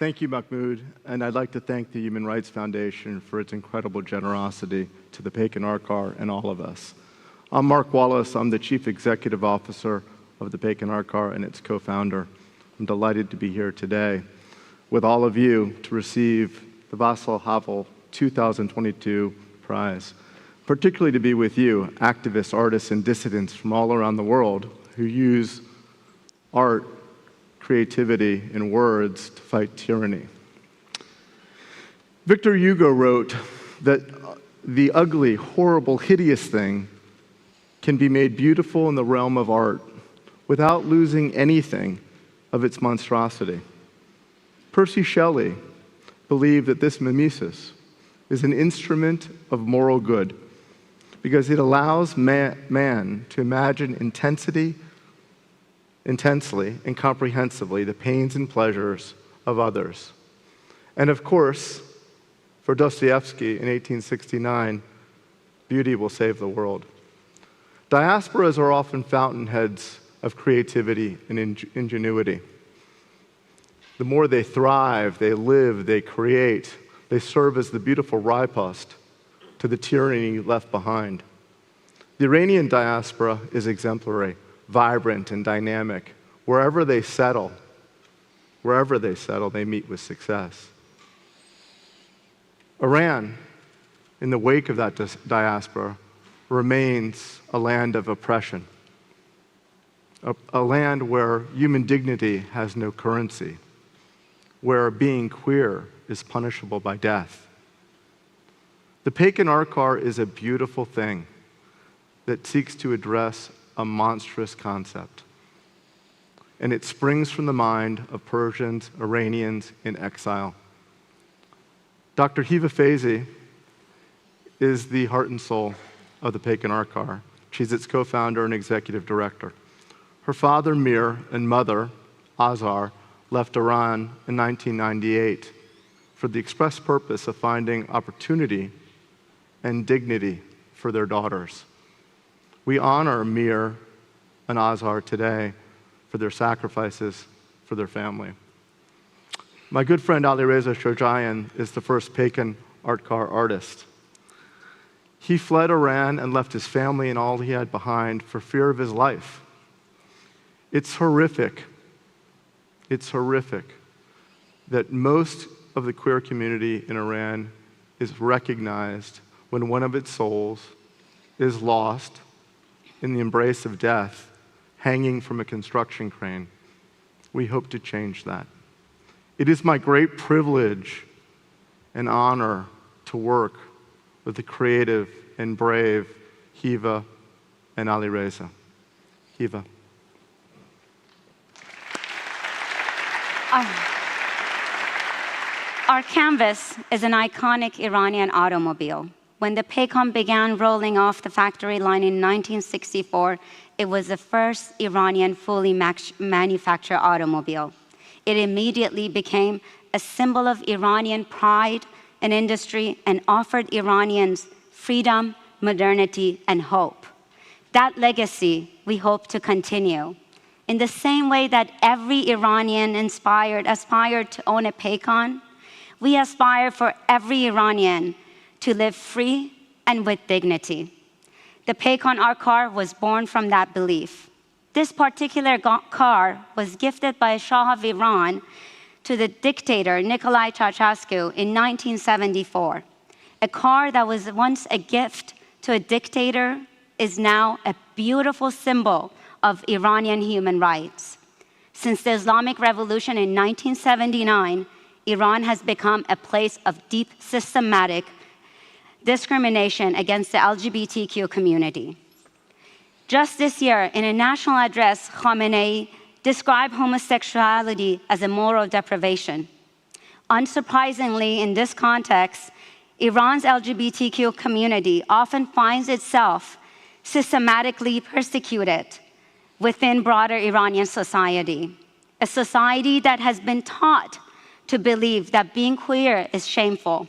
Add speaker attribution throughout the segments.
Speaker 1: Thank you, Mahmoud, and I'd like to thank the Human Rights Foundation for its incredible generosity to the PaykanArtCar and all of us. I'm Mark Wallace. I'm the Chief Executive Officer of the PaykanArtCar and its co-founder. I'm delighted to be here today with all of you to receive the Václav Havel 2022 prize, particularly to be with you, activists, artists, and dissidents from all around the world who use art, creativity, and words to fight tyranny. Victor Hugo wrote that the ugly, horrible, hideous thing can be made beautiful in the realm of art without losing anything of its monstrosity. Percy Shelley believed that this mimesis is an instrument of moral good because it allows man to imagine intensely and comprehensively the pains and pleasures of others. And of course, for Dostoevsky in 1869, beauty will save the world. Diasporas are often fountainheads of creativity and ingenuity. The more they thrive, they live, they create, they serve as the beautiful riposte to the tyranny left behind. The Iranian diaspora is exemplary, vibrant, and dynamic. Wherever they settle, they meet with success. Iran, in the wake of that diaspora, remains a land of oppression, a land where human dignity has no currency, where being queer is punishable by death. The PaykanArtCar is a beautiful thing that seeks to address a monstrous concept, and it springs from the mind of Persians, Iranians in exile. Dr. Hiva Feyzi is the heart and soul of the PaykanArtCar. She's its co-founder and executive director. Her father, Mir, and mother, Azar, left Iran in 1998 for the express purpose of finding opportunity and dignity for their daughters. We honor Mir and Azar today for their sacrifices for their family. My good friend Alireza Shojayan is the first PaykanArtCar artist. He fled Iran and left his family and all he had behind for fear of his life. It's horrific that most of the queer community in Iran is recognized when one of its souls is lost in the embrace of death, hanging from a construction crane. We hope to change that. It is my great privilege and honor to work with the creative and brave Hiva and Alireza. Hiva.
Speaker 2: Our canvas is an iconic Iranian automobile. When the Paykan began rolling off the factory line in 1964, it was the first Iranian fully manufactured automobile. It immediately became a symbol of Iranian pride and industry and offered Iranians freedom, modernity, and hope. That legacy we hope to continue. In the same way that every Iranian aspired to own a Paykan, we aspire for every Iranian to live free and with dignity. The PaykanArtCar was born from that belief. This particular car was gifted by Shah of Iran to the dictator Nicolae Ceausescu in 1974. A car that was once a gift to a dictator is now a beautiful symbol of Iranian human rights. Since the Islamic Revolution in 1979, Iran has become a place of deep systematic discrimination against the LGBTQ community. Just this year, in a national address, Khamenei described homosexuality as a moral deprivation. Unsurprisingly, in this context, Iran's LGBTQ community often finds itself systematically persecuted within broader Iranian society, a society that has been taught to believe that being queer is shameful.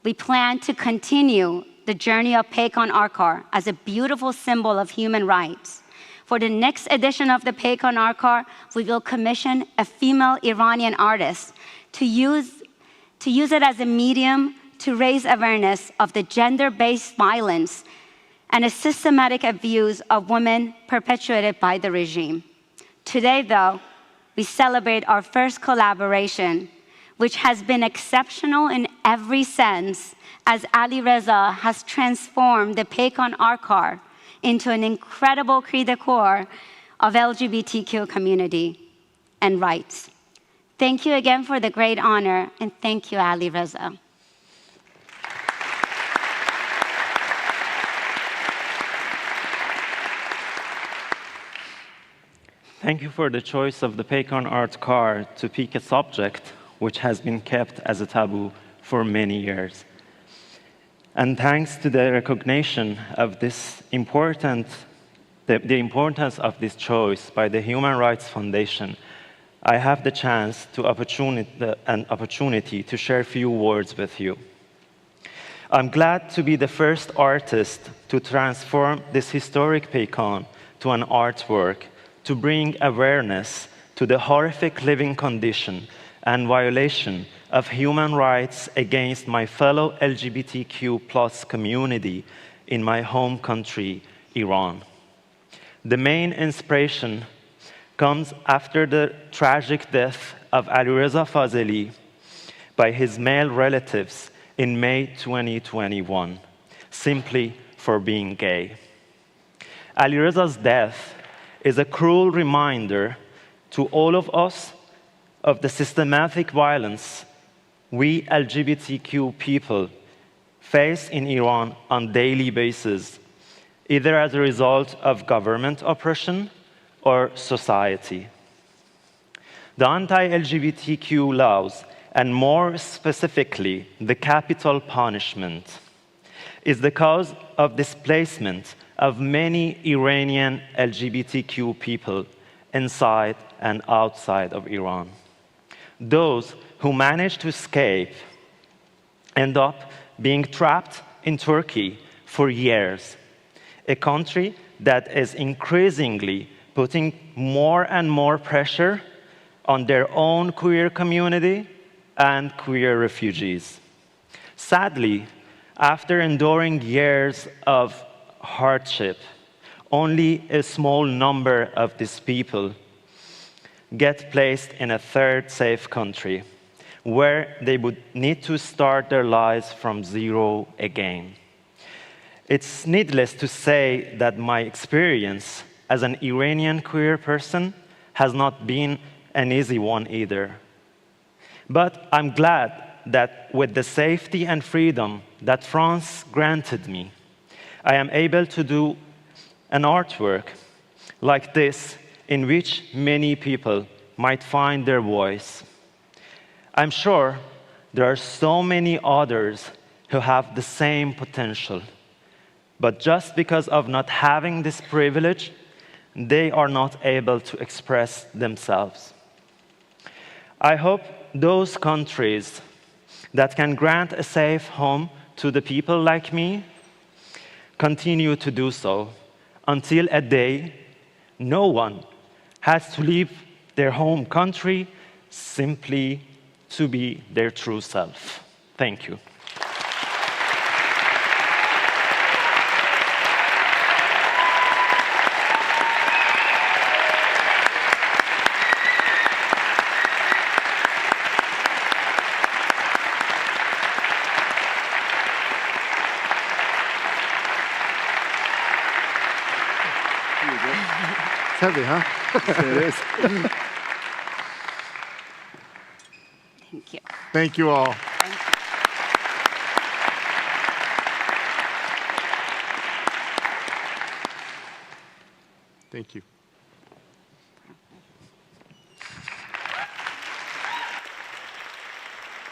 Speaker 2: We plan to continue the journey of PaykanArtCar as a beautiful symbol of human rights. For the next edition of the PaykanArtCar, we will commission a female Iranian artist to use it as a medium to raise awareness of the gender-based violence and a systematic abuse of women perpetuated by the regime. Today, though, we celebrate our first collaboration, which has been exceptional in every sense, as Ali Reza has transformed the PaykanArtCar into an incredible cri de coeur of LGBTQ community and rights. Thank you again for the great honor, and thank you, Ali Reza.
Speaker 3: Thank you for the choice of the PaykanArtCar to pick a subject which has been kept as a taboo for many years. And thanks to the recognition of this the importance of this choice by the Human Rights Foundation, I have the chance an opportunity to share a few words with you. I'm glad to be the first artist to transform this historic Paykan to an artwork to bring awareness to the horrific living condition and violation of human rights against my fellow LGBTQ+ community in my home country, Iran. The main inspiration comes after the tragic death of Ali Reza Fazeli by his male relatives in May 2021, simply for being gay. Ali Reza's death is a cruel reminder to all of us of the systematic violence we LGBTQ people face in Iran on a daily basis, either as a result of government oppression or society. The anti-LGBTQ laws, and more specifically, the capital punishment, is the cause of displacement of many Iranian LGBTQ people inside and outside of Iran. Those who manage to escape end up being trapped in Turkey for years, a country that is increasingly putting more and more pressure on their own queer community and queer refugees. Sadly, after enduring years of hardship, only a small number of these people get placed in a third safe country where they would need to start their lives from zero again. It's needless to say that my experience as an Iranian queer person has not been an easy one either. But I'm glad that with the safety and freedom that France granted me, I am able to do an artwork like this in which many people might find their voice. I'm sure there are so many others who have the same potential, but just because of not having this privilege, they are not able to express themselves. I hope those countries that can grant a safe home to the people like me continue to do so until a day no one has to leave their home country simply to be their true self. Thank you.
Speaker 1: It's heavy, huh? It is.
Speaker 2: Thank you.
Speaker 1: Thank you all.
Speaker 2: Thank you.
Speaker 1: Thank you.